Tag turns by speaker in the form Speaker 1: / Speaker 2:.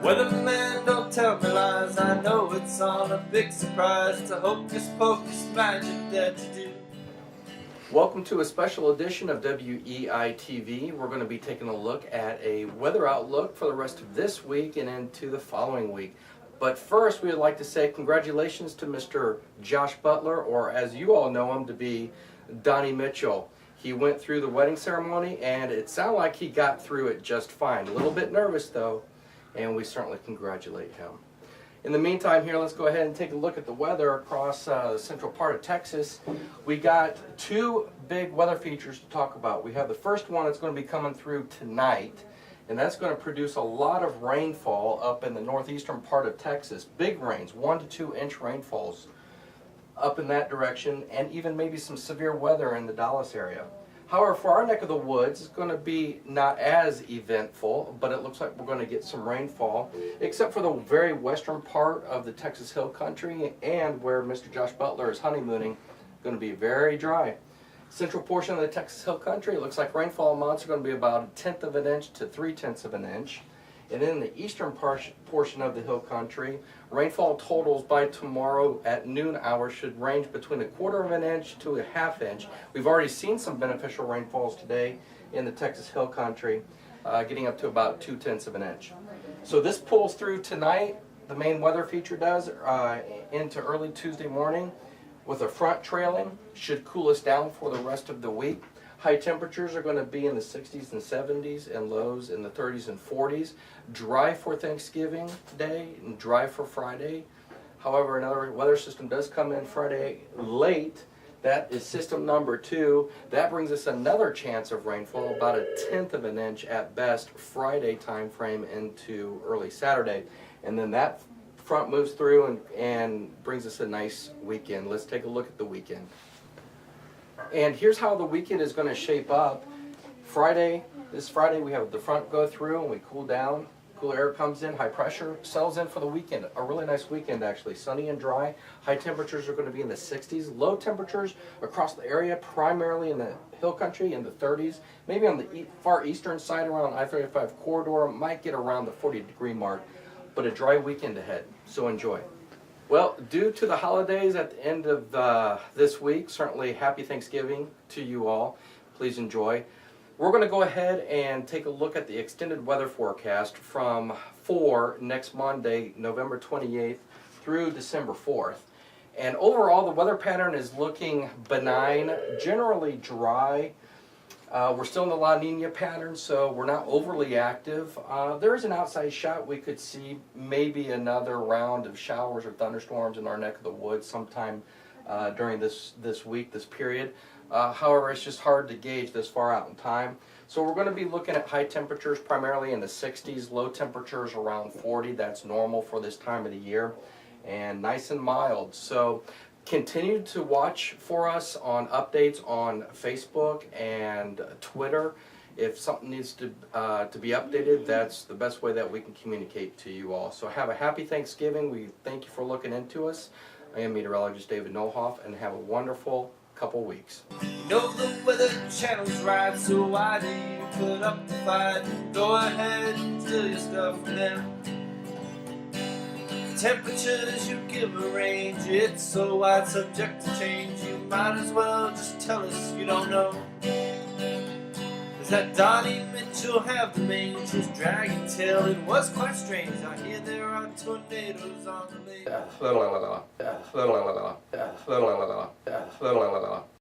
Speaker 1: Weatherman, don't tell me lies, I know it's all a big surprise. It's a hocus pocus magic that you do.
Speaker 2: Welcome to a special edition of WEI-TV. We're going to be taking a look at a weather outlook for the rest of this week and into the following week. But first, we would like to say congratulations to Mr. Josh Butler, or as you all know him to be, Donnie Mitchell. He went through the wedding ceremony and it sounded like he got through it just fine. A little bit nervous though, and we certainly congratulate him. In the meantime here, let's go ahead and take a look at the weather across the central part of Texas. We got two big weather features to talk about. We have the first one that's going to be coming through tonight, and that's going to produce a lot of rainfall up in the northeastern part of Texas. Big rains, 1 to 2 inch rainfalls up in that direction, and even maybe some severe weather in the Dallas area. However, for our neck of the woods, it's going to be not as eventful, but it looks like we're going to get some rainfall, except for the very western part of the Texas Hill Country and where Mr. Josh Butler is honeymooning, going to be very dry. Central portion of the Texas Hill Country, it looks like rainfall amounts are going to be about 1/10 of an inch to 3/10 of an inch. And in the eastern portion of the Hill Country, rainfall totals by tomorrow at noon hour should range between 1/4 of an inch to 1/2 inch. We've already seen some beneficial rainfalls today in the Texas Hill Country, getting up to about 2/10 of an inch. So this pulls through tonight, the main weather feature does, into early Tuesday morning with a front trailing, should cool us down for the rest of the week. High temperatures are going to be in the 60s and 70s and lows in the 30s and 40s. Dry for Thanksgiving Day and dry for Friday. However, another weather system does come in Friday late. That is system number 2. That brings us another chance of rainfall, about 1/10 of an inch at best, Friday time frame into early Saturday. And then that front moves through and brings us a nice weekend. Let's take a look at the weekend. And here's how the weekend is going to shape up. This Friday we have the front go through and we cool down. Cool air comes in, high pressure settles in for the weekend. A really nice weekend actually, sunny and dry. High temperatures are going to be in the 60s. Low temperatures across the area, primarily in the Hill Country in the 30s. Maybe on the far eastern side around I-35 corridor, might get around the 40-degree mark. But a dry weekend ahead, so enjoy. Well, due to the holidays at the end of this week, certainly happy Thanksgiving to you all. Please enjoy. We're going to go ahead and take a look at the extended weather forecast for next Monday, November 28th through December 4th. And overall, the weather pattern is looking benign, generally dry. We're still in the La Nina pattern, so we're not overly active. There is an outside shot. We could see maybe another round of showers or thunderstorms in our neck of the woods sometime during this week, this period. However, it's just hard to gauge this far out in time. So we're going to be looking at high temperatures primarily in the 60s, low temperatures around 40. That's normal for this time of the year, and nice and mild. So continue to watch for us on updates on Facebook and Twitter. If something needs to be updated, that's the best way that we can communicate to you all. So have a happy Thanksgiving. We thank you for looking into us. I am Meteorologist David Knollhoff, and have a wonderful couple weeks.
Speaker 1: You know the weather channel's right, so why do you put up the fight? Go ahead and steal your stuff from them. Temperatures you give a range, it's so wide, subject to change. You might as well just tell us you don't know. Does that Donnie Mitchell have the mange? His dragon tail, it was quite strange. I hear there are tornadoes on the lake.